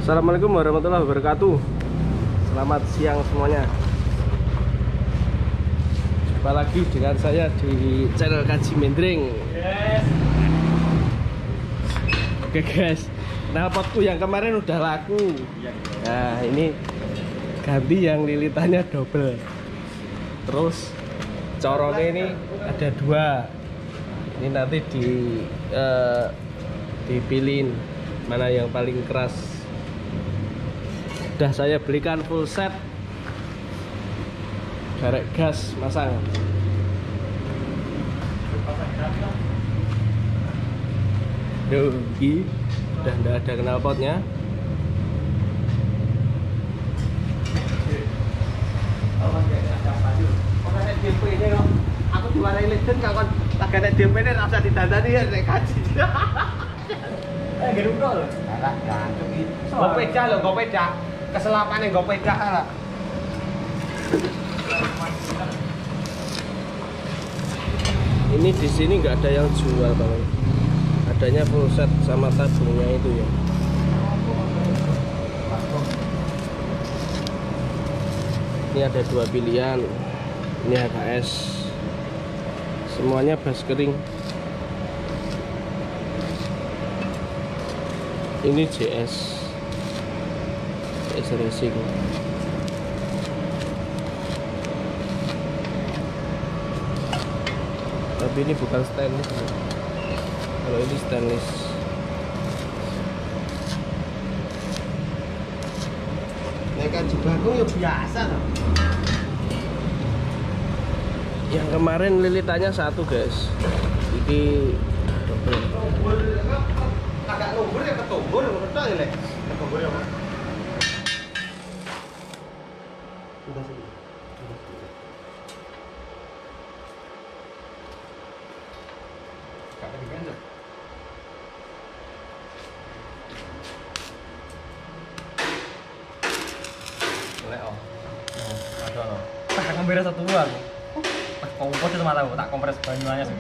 Assalamualaikum warahmatullahi wabarakatuh. Selamat siang semuanya. Jumpa lagi dengan saya di channel Kaji Mendring. Yes. Oke guys, knalpotku yang kemarin udah laku. Nah ini ganti yang lilitannya double. Terus corongnya ini ada dua. Ini nanti dipilihin mana yang paling keras. Udah saya belikan full set, garek gas masang. Ini udah nggak ada knalpotnya. Aku dimarahi legend kalau lagi nek DP ini rasa didandani ya nek kaji. Gerungkol lho. Alah, gantung iki. Gopeda lho, gopeda. Keselapane gopeda lah. Ini di sini nggak ada yang jual bang. Adanya full set sama tabungnya itu ya. Ini ada dua pilihan. Ini HKS. Semuanya bas kering. Ini JS Racing. Tapi ini bukan stainless. Kalau ini stainless. Nek kaji bagong ya biasa loh. Yang kemarin lilitannya satu guys. Ini double. Agak lumbur ya ketumbur, betul ya lek. Ketumbur ya. Sudah sih. Kakak diganjel. Boleh om. Ada no. Tak ngombe satu bulan. Pas kompor itu mata tak kompres banyuannya sih.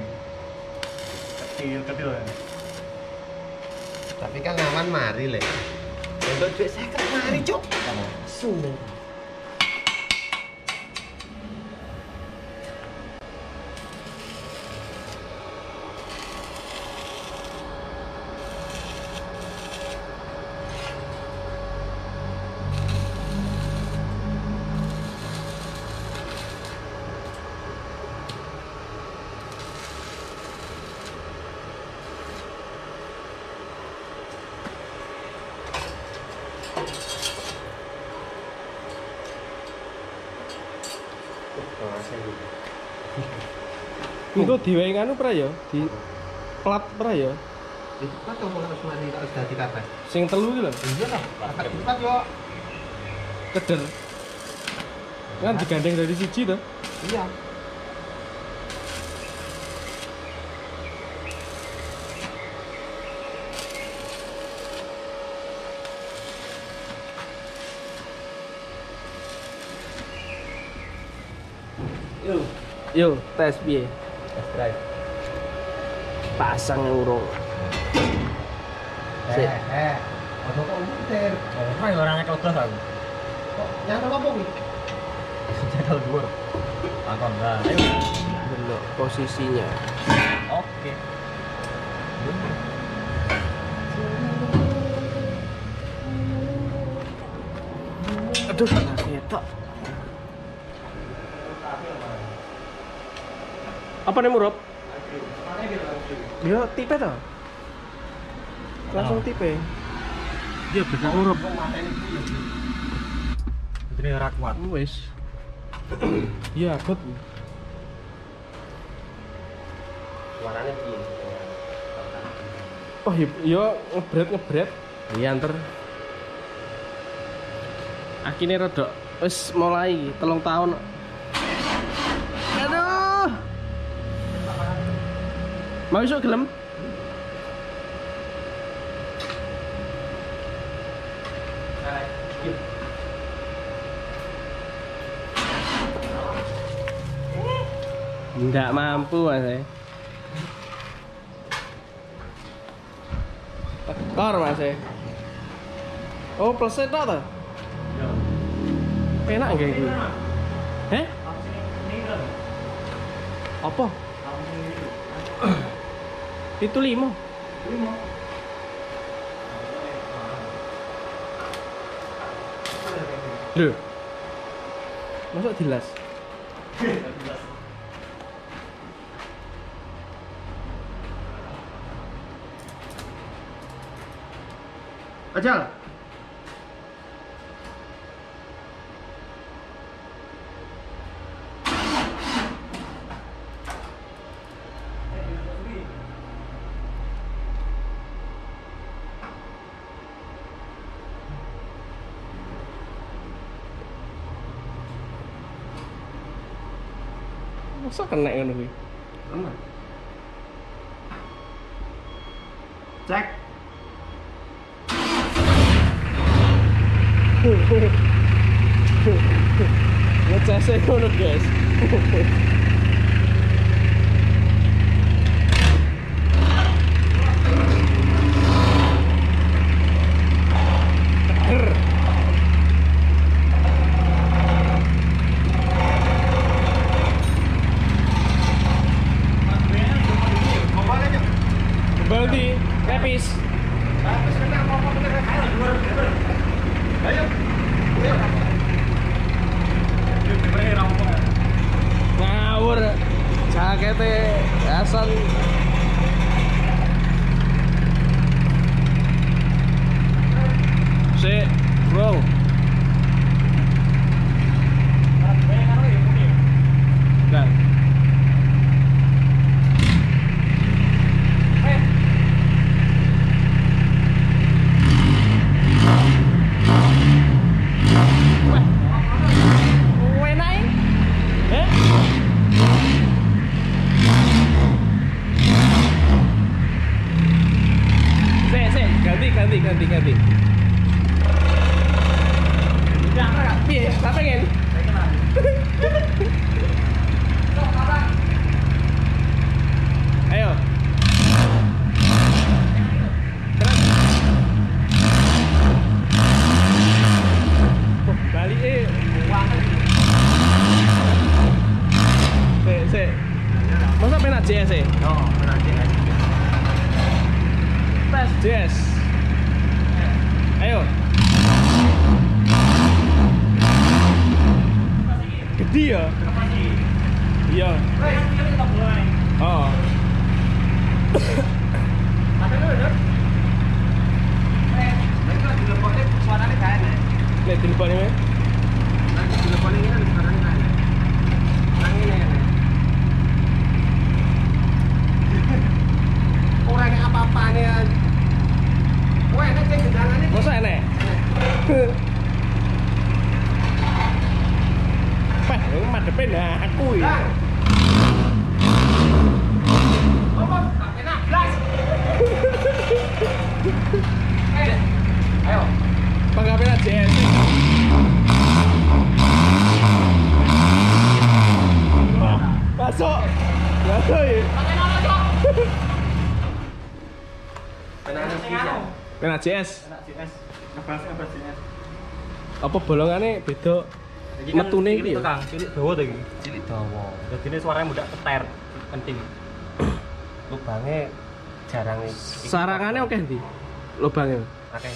Kecil ya. Tapi kan lawan mari le. Untuk duit 50 mari cuk. Sudah. Iku diwehi anu pra ya, di plat pra ya. Itu kan kamu harus mandi harus dadi kabeh. Sing telu iki lho. Iya lah, akad cepat yo. Keder. Kan digandeng dari siji to. Iya. Yo, tes piye? Test drive. Pasang urung. Ojo kok muter. Ora ya ora nyekel gas aku. Kok nyantol apa kuwi? Nyekel dhuwur. Akon lah. Ayo. Delok posisinya. Oke. Aduh, ketok. Apa nih Murop? Yo tipe toh. Langsung tipe. Dia bisa Murop. Ini ora kuat. Wes. Iya, abot. Warnanya piye? Oh, yo ngebret. Iya anter. Akhirnya rodok wis mulai 3 tahun. Aduh. Mau iso gelem? Nggak mampu mas. Tekor mas. Oh, plus itu ta? Ya. Enak nggak iki? Heh? Apa? Itu 5. Loh. Masuk dilas. Ajal. Masa kena ngono kuwi? Aman. Cek. Ngecese ngono, guys. Baldi, kepis. Ngawur. Jakete asal. Sik, bro. Nah. Ganti. Piye? Tak pengen. Ayo. Balik Sik. Masa penak JS e? Oh, penak JS. Tes JS. Ayo. Gede ya? Iya. Oh. Nek telepon ini. Telepon ini kan suaranya kan. Nang ini. Orangnya apa-apane. Wah, nek sing gendangane. Masa enek? Pah, ini madepin aku ya. Ngomong, tak enak blas. Ayo. Panggapin aja JS. Masuk. Masuk ya. Penak JS. Ngebas JS. Apa bolongannya beda? Metune iki ya. Kang, cilik dawa to iki. Cilik dawa. Dadine suaranya mudah keter. Penting. Lubangnya jarang iki. Sarangannya oke ndi? Lubangnya. Akeh.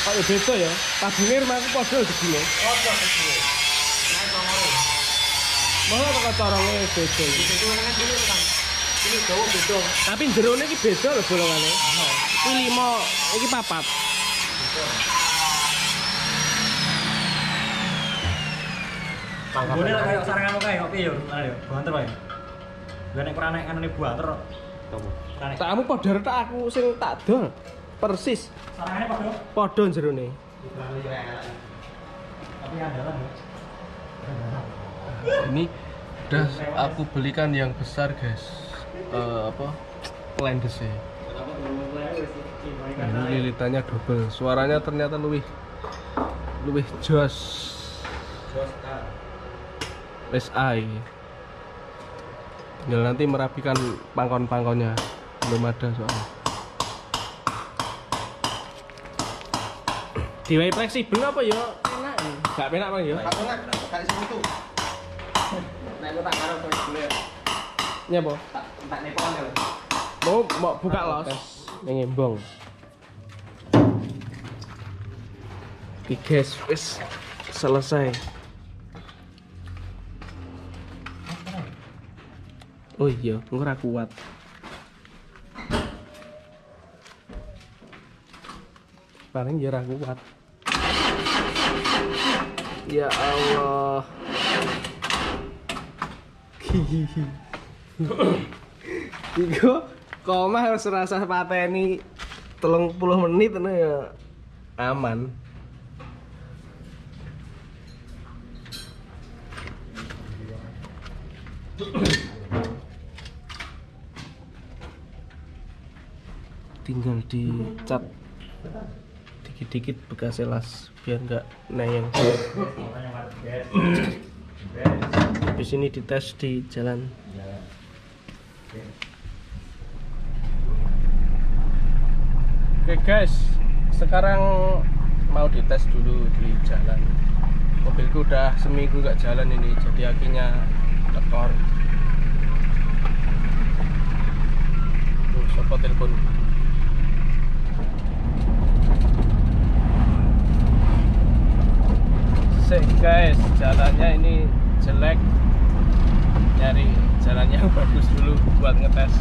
Kok beda ya? Padune rumahku padha begini. Ojo kecil. Naik nomor. Malah kok corongnya beda. Itu kan cilik kan. Cilik dawa beda. Tapi jerone iki beda lho bolongane. Iki 5, iki 4. Bone lah kayak sarangan kok kayak piye yo. Ayo, banter wae. Lah nek ora nek anane banter kok. Coba. Takmu padha retak aku sing tak dol. Persis. Sarangane padha. Padha jerone. Tapi andalan yo. Ini udah aku belikan yang besar, guys. Apa? Lendes ya. Ini lilitannya double. Suaranya ternyata lebih luwih jos. Wis ai. Tinggal nanti merapikan pangkon-pangkonnya. Belum ada soalnya. Diwai fleksibel apa ya? Enak. Gak penak Bang ya? Gak enak, gak iso itu. Nek aku tak karo fleksibel. Nyapa? Tak nepon lho. Mau buka los. Ngembong. Oke guys, wis selesai. Oh iya, ora kuat. Paling ya ora kuat. Ya Allah. Iku koma harus rasa pateni 30 menit ya aman. Tinggal dicat dikit-dikit bekas elas biar nggak neyeng. Habis ini dites di jalan. Oke guys, sekarang mau dites dulu di jalan. Mobilku udah seminggu nggak jalan ini, jadi akhirnya tekor. Tuh, siapa telepon? Sih guys, jalannya ini jelek. Nyari jalannya yang bagus dulu buat ngetes.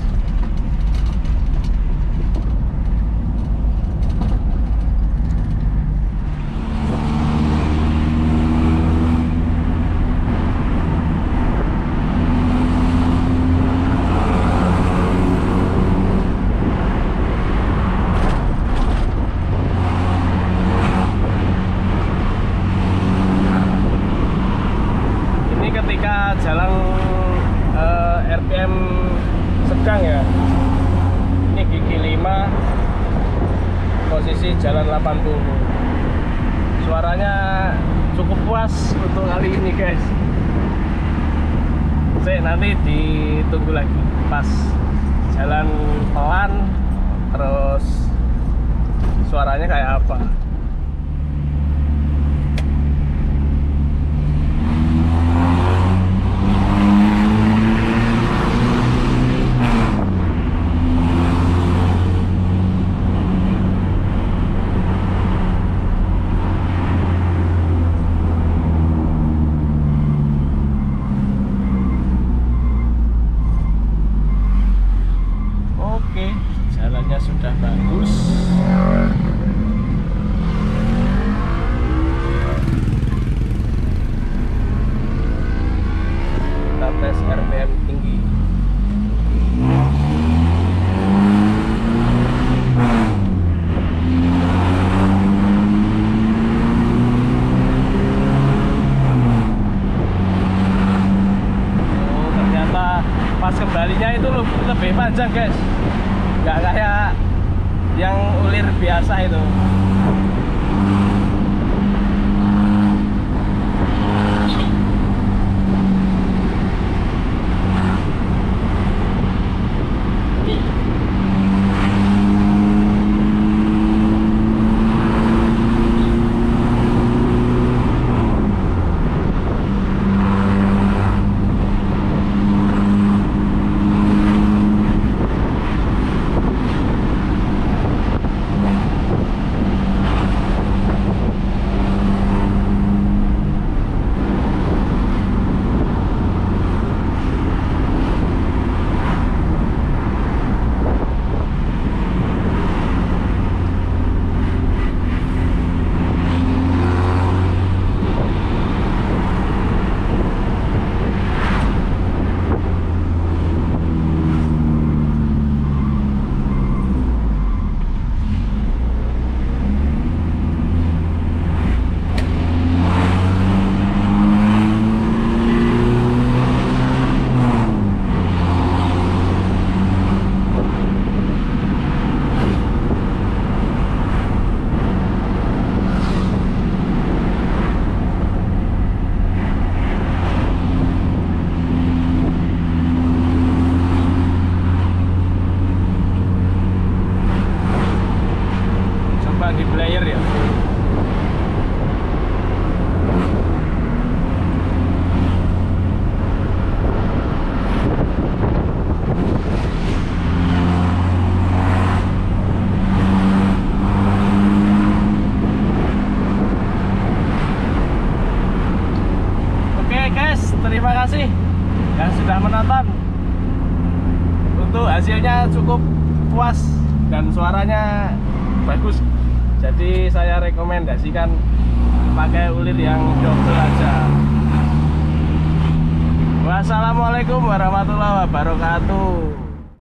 Ketika jalan RPM sedang ya, ini gigi 5 posisi jalan 80, suaranya cukup puas untuk kali ini guys. Nanti ditunggu lagi pas jalan pelan terus suaranya kayak apa. Jalannya sudah bagus. Kita tes RPM tinggi. Oh, ternyata pas kembalinya itu lebih panjang guys. Nggak kayak yang ulir biasa itu. ganti player ya. Oke guys, terima kasih yang sudah menonton. Untuk hasilnya cukup puas dan suaranya bagus, jadi saya rekomendasikan pakai ulir yang double aja. Wassalamualaikum warahmatullahi wabarakatuh.